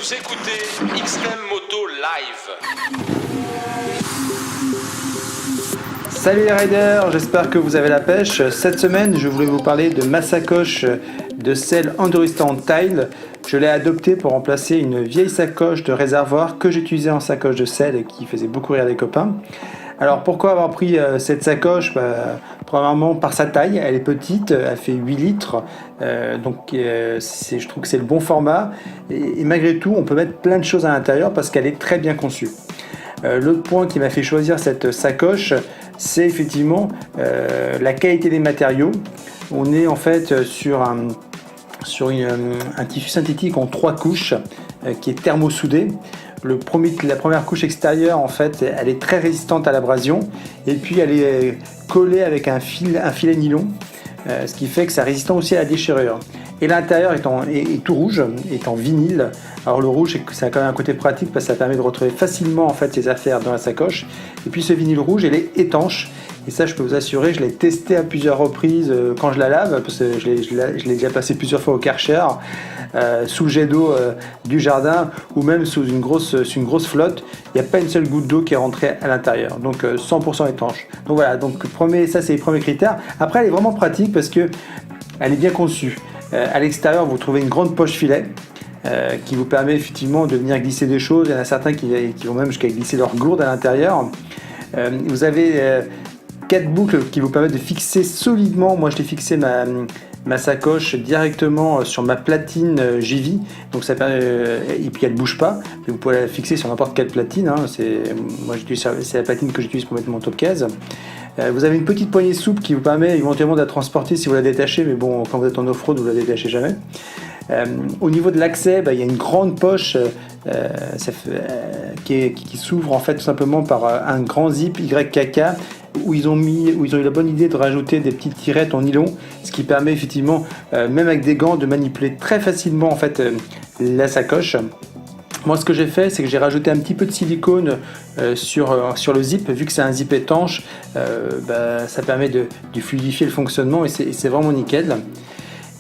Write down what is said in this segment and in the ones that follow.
Vous écoutez XM Moto Live. Salut les riders, j'espère que vous avez la pêche. Cette semaine, je voulais vous parler de ma sacoche de selle Enduristan Tile. Je l'ai adoptée pour remplacer une vieille sacoche de réservoir que j'utilisais en sacoche de selle et qui faisait beaucoup rire les copains. Alors pourquoi avoir pris cette sacoche? Premièrement par sa taille, elle est petite, elle fait 8 litres, je trouve que c'est le bon format et malgré tout on peut mettre plein de choses à l'intérieur parce qu'elle est très bien conçue. L'autre point qui m'a fait choisir cette sacoche, c'est effectivement la qualité des matériaux. On est en fait sur un tissu synthétique en 3 couches qui est thermosoudé. La première couche extérieure, en fait, elle est très résistante à l'abrasion et puis elle est collée avec un filet nylon, ce qui fait que c'est résistant aussi à la déchirure. Et l'intérieur est tout rouge, est en vinyle. Alors le rouge, ça a quand même un côté pratique parce que ça permet de retrouver facilement en fait ses affaires dans la sacoche. Et puis ce vinyle rouge, il est étanche. Et ça, je peux vous assurer, je l'ai testé à plusieurs reprises quand je la lave, parce que je l'ai déjà passé plusieurs fois au Karcher, sous le jet d'eau du jardin, ou même sous une grosse flotte. Il n'y a pas une seule goutte d'eau qui est rentrée à l'intérieur. Donc 100% étanche. Donc voilà, ça c'est les premiers critères. Après, elle est vraiment pratique parce que elle est bien conçue. À l'extérieur, vous trouvez une grande poche filet qui vous permet effectivement de venir glisser des choses. Il y en a certains qui vont même jusqu'à glisser leur gourde à l'intérieur. Vous avez 4 boucles qui vous permettent de fixer solidement. Moi, je l'ai fixé ma sacoche directement sur ma platine JV. Donc ça permet, et puis elle ne bouge pas. Vous pouvez la fixer sur n'importe quelle platine. Hein. C'est la platine que j'utilise pour mettre mon top case. Vous avez une petite poignée souple qui vous permet éventuellement de la transporter si vous la détachez, mais bon, quand vous êtes en off-road, vous la détachez jamais. Au niveau de l'accès, il y a une grande poche qui s'ouvre en fait tout simplement par un grand zip YKK où ils ont eu la bonne idée de rajouter des petites tirettes en nylon, ce qui permet effectivement, même avec des gants, de manipuler très facilement en fait la sacoche. Moi, ce que j'ai fait, c'est que j'ai rajouté un petit peu de silicone sur le zip. Vu que c'est un zip étanche, ça permet de fluidifier le fonctionnement et c'est vraiment nickel.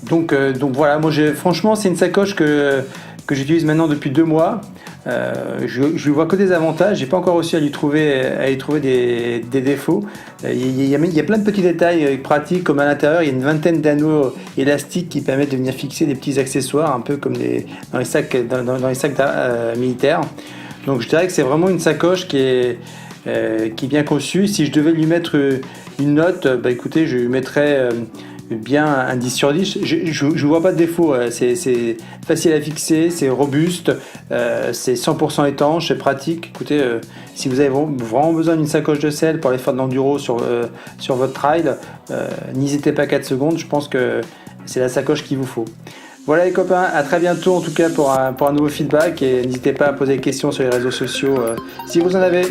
Donc voilà, moi franchement, c'est une sacoche que j'utilise maintenant depuis 2 mois. Je lui vois que des avantages. J'ai pas encore réussi à y trouver des défauts. Il y a plein de petits détails pratiques, comme à l'intérieur il y a une vingtaine d'anneaux élastiques qui permettent de venir fixer des petits accessoires, un peu comme dans les sacs militaires. Donc je dirais que c'est vraiment une sacoche qui est bien conçue. Si je devais lui mettre une note, écoutez, je lui mettrais bien un 10 sur 10. Je vois pas de défaut. C'est facile à fixer, c'est robuste, c'est 100% étanche, c'est pratique. Écoutez, si vous avez vraiment besoin d'une sacoche de selle pour aller faire de l'enduro sur votre trail, n'hésitez pas 4 secondes. Je pense que c'est la sacoche qu'il vous faut. Voilà les copains, à très bientôt en tout cas pour un nouveau feedback et n'hésitez pas à poser des questions sur les réseaux sociaux si vous en avez.